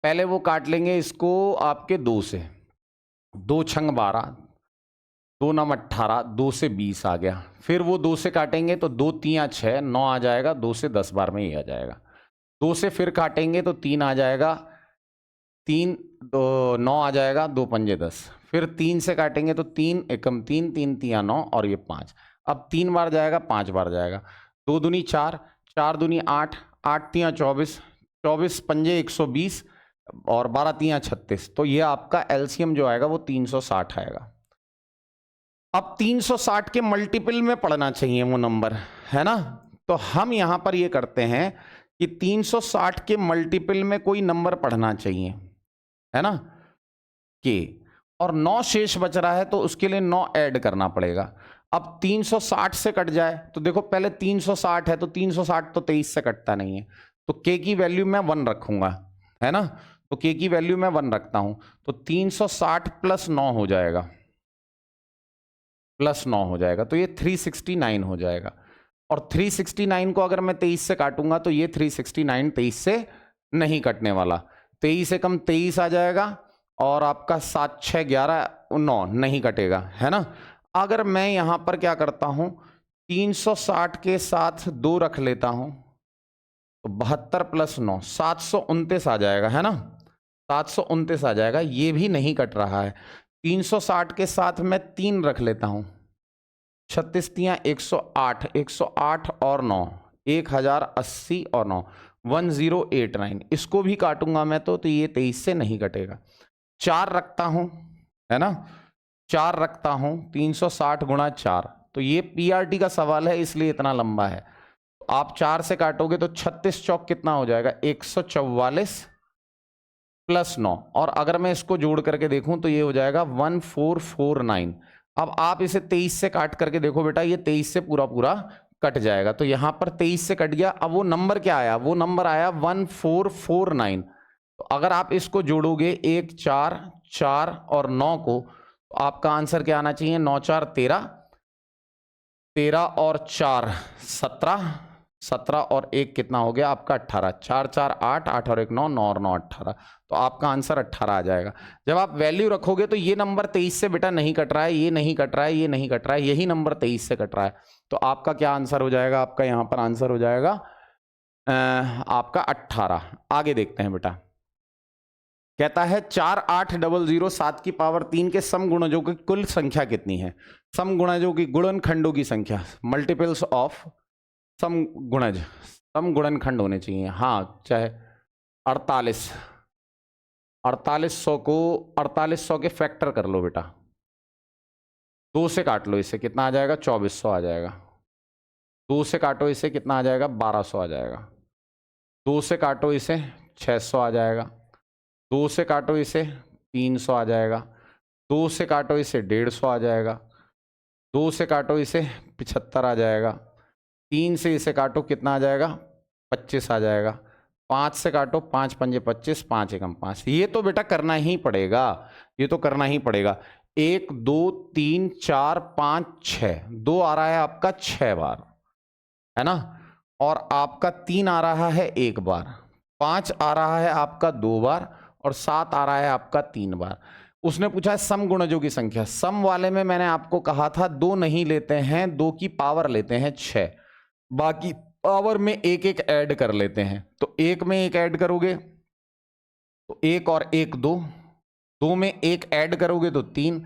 पहले वो काट लेंगे इसको आपके 2 से, 2 छंग 12, 2 नम 18, 2 से 20 आ गया। फिर वो 2 से काटेंगे तो 2 3 6, 9 आ जाएगा, 2 से 10 बार में ही आ जाएगा। 2 से फिर काटेंगे तो 3 आ जाएगा, 3 2 9 आ जाएगा, 2 पंजे 10। फिर 3 से काटेंगे तो 3 एकम 3, 3 तिया 9 और ये 5। अब 3 बार जाएगा, 5 बार जाएगा, 2 दूनी 4, 4 दूनी 8, 8 तिया 24, 24 पंजे 120 और 12 तिया 36। तो ये आपका एलसीएम जो आएगा वो 360 आएगा। अब 360 के मल्टीपल में पढ़ना चाहिए वो नंबर, है ना। तो हम यहां पर ये करते हैं कि 360 के मल्टीपल में कोई नंबर पढ़ना चाहिए, है ना, के, और 9 शेष बच रहा है तो उसके लिए 9 ऐड करना पड़ेगा। अब 360 से कट जाए तो देखो पहले 360 है तो 360 तो 23 से कटता नहीं है, तो के की वैल्यू मैं 1 रखूंगा, है ना। तो के की वैल्यू मैं 1 रखता हूं, तो 360 प्लस 9 हो जाएगा, प्लस 9 हो जाएगा, तो ये 369 हो जाएगा। और 369 को अगर मैं 23 से काटूंगा तो ये 369 23 से नहीं कटने वाला, 23 से कम 23 आ जाएगा, और आपका 7 6 11 9 नहीं कटेगा, है ना। अगर मैं यहां पर क्या करता हूं, 360 के साथ 2 रख लेता हूं तो 72 प्लस 9 729 आ जाएगा, है ना, 729 आ जाएगा। ये भी नहीं कट रहा है। 360 के साथ मैं 3 रख लेता हूं, 36 तिया 108, 108 और 9 1080 और 9 1089। इसको भी काटूंगा मैं तो ये 23 से नहीं कटेगा। 4 रखता हूं, है ना, 4 रखता हूं, 360 गुणा 4, तो ये पीआरटी का सवाल है इसलिए इतना लंबा है। तो आप 4 से काटोगे तो 36 चौक कितना हो जाएगा 144 प्लस 9, और अगर मैं इसको जोड़ करके देखूं तो ये हो जाएगा 1449। अब आप इसे 23 से काट करके देखो बेटा, ये 23 से पूरा पूरा कट जाएगा, तो यहां पर 23 से कट गया। अब वो नंबर क्या आया, वो नंबर आया 1449। तो अगर आप इसको जोड़ोगे 1 4 4 और 9 को, तो आपका आंसर क्या आना चाहिए, 9 4 13, 13 और 4 17, 17 और 1 कितना हो गया आपका 18, 4 4 8, 8 और 1 9, 9 और 9 18, तो आपका आंसर 18 आ जाएगा। जब आप वैल्यू रखोगे तो ये नंबर 23 से बेटा नहीं कट रहा है, ये नहीं कट रहा है, ये नहीं कट रहा है, यही नंबर 23 से कट रहा है, तो आपका क्या आंसर हो जाएगा, आपका यहां पर आंसर हो जाएगा आपका 18। आगे देखते हैं बेटा, कहता है 4800 7 की पावर 3 के सम गुणजों की कुल संख्या कितनी है। सम गुणजों की गुणनखंडों की संख्या, मल्टीपल्स ऑफ सम गुणज, सम गुणनखंड होने चाहिए, हाँ, चाहे 48, 4800 को 4800 के फैक्टर कर लो बेटा, 2 से काट लो इसे, कितना आ जाएगा 2400 आ जाएगा, 2 से काटो इसे, कितना आ जाएगा 1200 आ जाएगा, 2 से काटो इसे 600 आ जाएगा, 2 से काटो इसे 300 आ जाएगा, 2 से काटो इसे 150 आ जाएगा, 2 से काटो इसे 75 आ जाएगा, 3 से इसे काटो कितना आ जाएगा 25 आ जाएगा, 5 से काटो 5 पंजे 25, 5 एकम 5। ये तो बेटा करना ही पड़ेगा, ये तो करना ही पड़ेगा। 1 2 3 4 5 6, 2 आ रहा है आपका 6 बार, है ना, और आपका 3 आ रहा है 1 बार, 5 आ रहा है आपका 2 बार, और 7 आ रहा है आपका 3 बार। उसने पूछा है सम गुणजों की संख्या। सम वाले में मैंने आपको कहा था 2 नहीं लेते हैं, 2 की पावर लेते हैं 6, बाकी पावर में एक एक ऐड कर लेते हैं। तो 1 में 1 ऐड करोगे तो 1 और 1 2, 2 में 1 ऐड करोगे तो 3,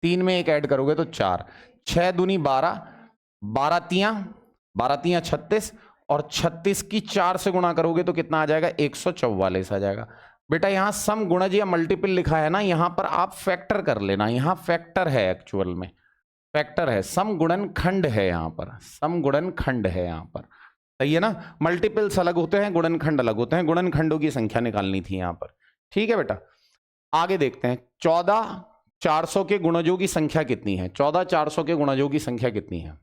3 में 1 ऐड करोगे तो 4, 6 दूनी 12, 12 तियां 36, और 36 की 4 से गुणा करोगे तो कितना आ जाएगा 144 आ जाएगा। बेटा यहां सम गुणज या मल्टीपल लिखा है ना, यहां पर आप फैक्टर कर लेना, यहां फैक्टर है, एक्चुअल में फैक्टर है, सम गुणनखंड है, यहां पर सम गुणनखंड है यहां पर, सही है ना। मल्टीपल्स अलग होते हैं, गुणनखंड अलग होते हैं, गुणनखंडों की संख्या निकालनी थी यहां पर, ठीक है बेटा। आगे देखते हैं 14400 के गुणजों की संख्या कितनी है। 14400 के गुणजों की संख्या कितनी है,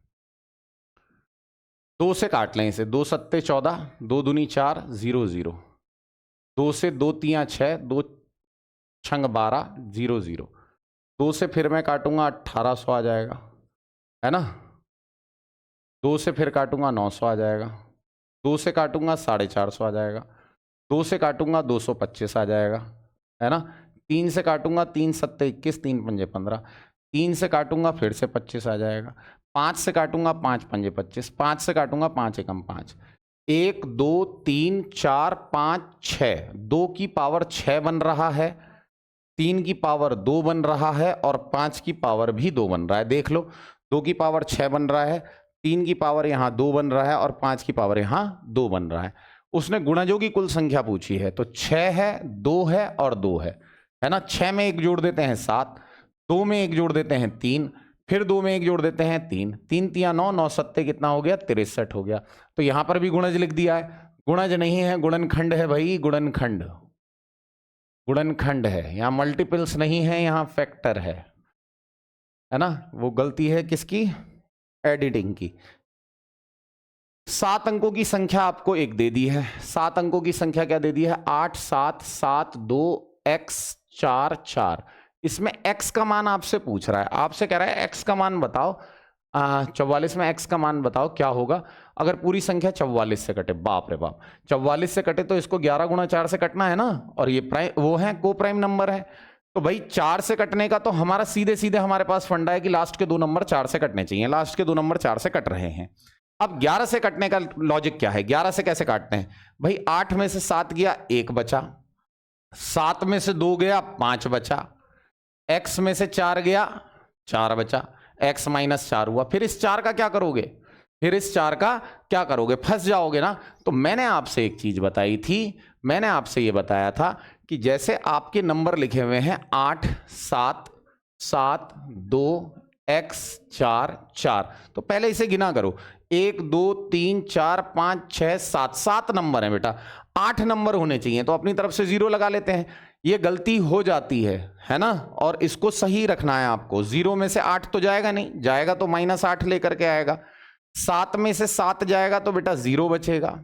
2 से काट लें इसे, 2 सत्ते 14, 2 दूनी 4, 0 0, 2 से 2 तियां 6, 2 छंग 12, 0 0, 2 से फिर मैं काटूंगा 1800 आ जाएगा, है ना, 2 से फिर काटूंगा 900 आ जाएगा, 2 से काटूंगा 450 आ जाएगा, 2 से काटूंगा 225 आ जाएगा, है ना, 3 से काटूंगा 3 सत्ते 21, 3 पंजे 15, 3 से काटूंगा फिर से 25 आ जाएगा, 5 से काटूंगा 5 पंजे 25, 5 से काटूंगा 5 एकम 5, 1 2 3 4 5 6, 2 की पावर 6 बन रहा है, 3 की पावर 2 बन रहा है, और 5 की पावर भी 2 बन रहा है। देख लो, 2 की पावर 6 बन रहा है, 3 की पावर यहां 2 बन रहा है, और 5 की पावर यहां 2 बन रहा है। उसने गुणजों की कुल संख्या पूछी है, तो 6 है, 2 है और 2 है ना। 6 में 1 जोड़ देते हैं 7, 2 में 1 जोड़ देते हैं 3, फिर 2 में 1 जोड़ देते हैं 3, 3 तियां 9, 9 सत्ते कितना हो गया 63 हो गया। तो यहां पर भी गुणज लिख दिया है, गुणज नहीं है गुणनखंड है भाई, गुणनखंड, गुणनखंड है, यहां मल्टीपल्स नहीं है, यहां फैक्टर है ना। वो गलती है किसकी, एडिटिंग की। 7 अंकों की संख्या आपको एक दे दी है, 7 अंकों की संख्या क्या दे दी है, 8 7 7 2 x 4 4। इसमें x का मान आपसे पूछ रहा है, आपसे कह रहा है x का मान बताओ, 44 में x का मान बताओ क्या होगा अगर पूरी संख्या 44 से कटे। बाप रे बाप, 44 से कटे तो इसको 11 गुणा 4 से कटना है ना, और ये प्राइम वो है को प्राइम नंबर है, तो भाई 4 से कटने का तो हमारा सीधे सीधे हमारे पास फंडा है कि लास्ट के 2 नंबर 4 से कटने चाहिए, लास्ट के 2 नंबर 4 से कट रहे हैं। अब 11 से कटने का लॉजिक क्या है, 11 से कैसे काटते हैं भाई, 8 में से 7 गया 1 बचा, 7 में से 2 गया 5 बचा, x में से 4 गया 4 बचा, x माइनस 4 हुआ। फिर इस 4 का क्या करोगे, फिर इस 4 का क्या करोगे, फंस जाओगे ना। तो मैंने आपसे एक चीज बताई थी, मैंने आपसे ये बताया था कि जैसे आपके नंबर लिखे हुए हैं 8 7 7 2 x 4 4। तो पहले इसे गिना करो, 1 2 3 4 5 6 7, 7 नंबर है बेटा, 8 नंबर होने चाहिए, तो अपनी तरफ से 0 लगा लेते हैं। ये गलती हो जाती है ना, और इसको सही रखना है आपको। 0 में से 8 तो जाएगा नहीं, जाएगा तो -8 लेकर के आएगा। 7 में से 7 जाएगा तो बेटा 0 बचेगा।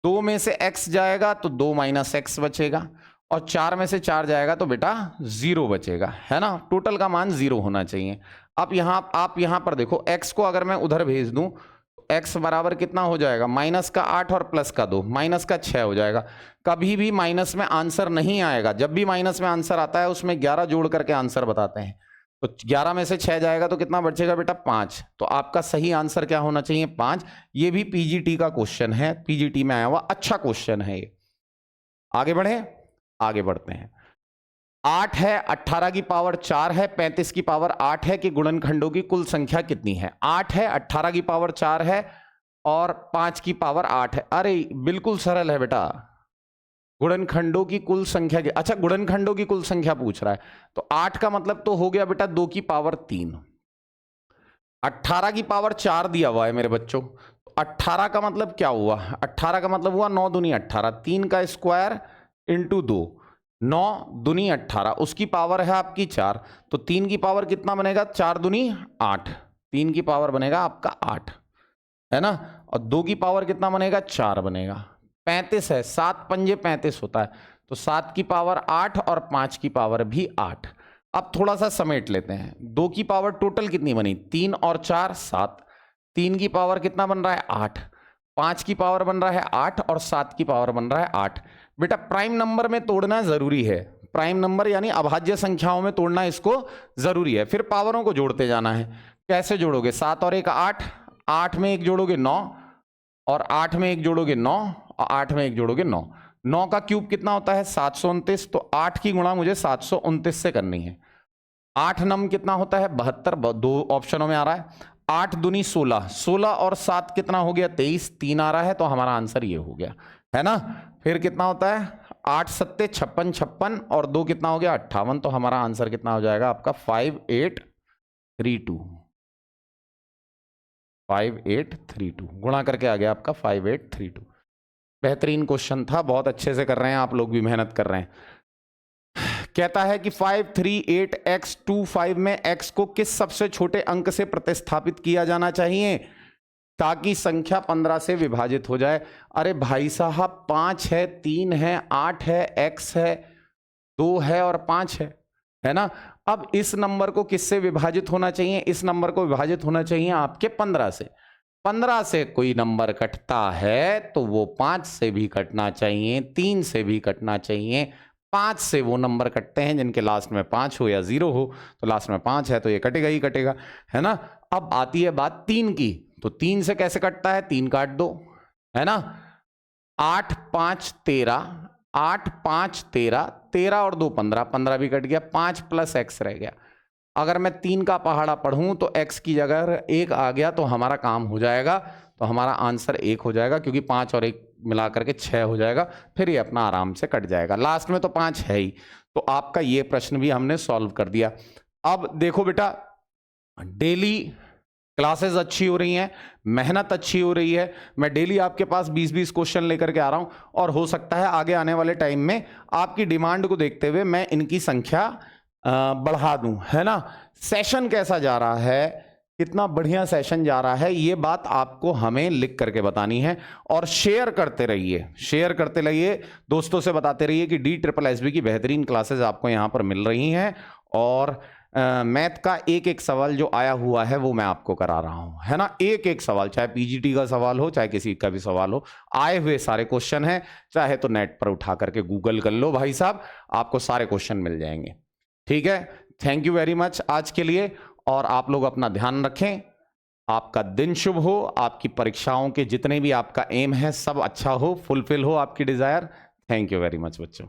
2 में से x जाएगा तो 2 - x बचेगा, और 4 में से 4 जाएगा तो बेटा 0 बचेगा, है ना। टोटल का मान 0 होना चाहिए। अब आप यहां पर देखो, x को अगर मैं उधर भेज दूं, x बराबर कितना हो जाएगा, -8 और +2, -6 हो जाएगा। कभी भी माइनस में आंसर नहीं आएगा, जब भी माइनस में आंसर आता है उसमें 11 जोड़ करके आंसर बताते हैं। तो 11 में से 6 जाएगा तो कितना बचेगा बेटा, 5। तो आपका सही आंसर क्या होना चाहिए, 5। ये भी पीजीटी का क्वेश्चन है, पीजीटी में आया हुआ अच्छा क्वेश्चन है ये। आगे बढ़े, आगे बढ़ते हैं। 8 है, 18 की पावर 4 है, 35 की पावर 8 है कि गुणनखंडों की कुल संख्या कितनी है। 8 है, 18 की पावर 4 है और 5 की पावर 8 है। अरे बिल्कुल सरल है बेटा, गुणनखंडों की कुल संख्या अच्छा गुणनखंडों की कुल संख्या पूछ रहा है, तो 8 का मतलब तो हो गया बेटा 2 की पावर 3। 18 की पावर 4 दिया हुआ है मेरे बच्चों, 18 का मतलब क्या हुआ, 18 का मतलब हुआ 9 दूनी 18, 3 का स्क्वायर इंटू 2, 9 दूनी 18, उसकी पावर है आपकी 4, तो 3 की पावर कितना बनेगा, 4 दूनी 8, 3 की पावर बनेगा आपका 8, है ना। और 2 की पावर कितना बनेगा, 4 बनेगा। 35 है, 7 पंजे 35 होता है, तो 7 की पावर 8 और 5 की पावर भी 8। अब थोड़ा सा समेट लेते हैं, 2 की पावर टोटल कितनी बनी, 3 और 4 7, 3 की पावर कितना बन रहा है 8, 5 की पावर बन रहा है 8 और 7 की पावर बन रहा है 8। बेटा प्राइम नंबर में तोड़ना जरूरी है, प्राइम नंबर यानी अभाज्य संख्याओं में तोड़ना इसको जरूरी है। फिर पावरों को जोड़ते जाना है। कैसे जोड़ोगे, 7 और 1 8, 8 में 1 जोड़ोगे 9, और 8 में 1 जोड़ोगे 9, और 8 में 1 जोड़ोगे 9। 9 का क्यूब कितना होता है 729, तो 8 की गुणा मुझे 729 से करनी है। 8 नम कितना होता है 72, 2 ऑप्शनों में आ रहा है। 8 दूनी 16, 16 और 7 कितना हो गया 23, 3 आ रहा है, तो हमारा आंसर ये हो गया, है ना। फिर कितना होता है 8 सत्ते 56, 56 और 2 कितना हो गया 58, तो हमारा आंसर कितना हो जाएगा आपका 5832, 5832 गुणा करके आ गया आपका 5832। बेहतरीन क्वेश्चन था, बहुत अच्छे से कर रहे हैं आप लोग, भी मेहनत कर रहे हैं। कहता है कि 538x25 में x को किस सबसे छोटे अंक से प्रतिस्थापित किया जाना चाहिए ताकि संख्या 15 से विभाजित हो जाए। अरे भाई साहब 5 है, 3 है, 8 है, x है, 2 है और 5 है ना। अब इस नंबर को किससे विभाजित होना चाहिए, इस नंबर को विभाजित होना चाहिए आपके 15 से। 15 से कोई नंबर कटता है तो वो 5 से भी कटना चाहिए, 3 से भी कटना चाहिए। 5 से वो नंबर कटते हैं जिनके लास्ट में 5 हो या 0 हो, तो लास्ट में 5 है तो ये कटेगा ही कटेगा, है ना। अब आती है बात 3 की, तो 3 से कैसे कटता है, 3 काट दो, है ना। 8 5 13, 8 5 13, 13 और 2 15, 15 भी कट गया, 5 + x रह गया। अगर मैं 3 का पहाड़ा पढ़ूं तो x की जगह 1 आ गया तो हमारा काम हो जाएगा, तो हमारा आंसर 1 हो जाएगा, क्योंकि 5 और 1 मिला करके 6 हो जाएगा, फिर ये अपना आराम से कट जाएगा। लास्ट में तो 5 है ही, तो आपका ये प्रश्न भी हमने सॉल्व कर दिया। अब देखो बेटा, डेली क्लासेस अच्छी हो रही हैं, मेहनत अच्छी हो रही है, मैं डेली आपके पास 20-20 क्वेश्चन लेकर के आ रहा हूं, और हो सकता है आगे आने वाले टाइम में आपकी डिमांड को देखते हुए मैं इनकी संख्या बढ़ा दूं, है ना। सेशन कैसा जा रहा है, कितना बढ़िया सेशन जा रहा है, ये बात आपको हमें लिख करके बतानी है, और शेयर करते रहिए, शेयर करते रहिए, दोस्तों से बताते रहिए कि DSSB की बेहतरीन क्लासेस आपको यहाँ पर मिल रही हैं, और मैथ का एक एक सवाल जो आया हुआ है वो मैं आपको करा रहा हूं, है ना। एक एक सवाल, चाहे पीजीटी का सवाल हो, चाहे किसी का भी सवाल हो, आए हुए सारे क्वेश्चन हैं, चाहे तो नेट पर उठा करके गूगल कर लो भाई साहब, आपको सारे क्वेश्चन मिल जाएंगे। ठीक है, थैंक यू वेरी मच आज के लिए, और आप लोग अपना ध्यान रखें, आपका दिन शुभ हो, आपकी परीक्षाओं के जितने भी आपका एम है सब अच्छा हो, फुलफिल हो आपकी desire. Thank you very much बच्चों।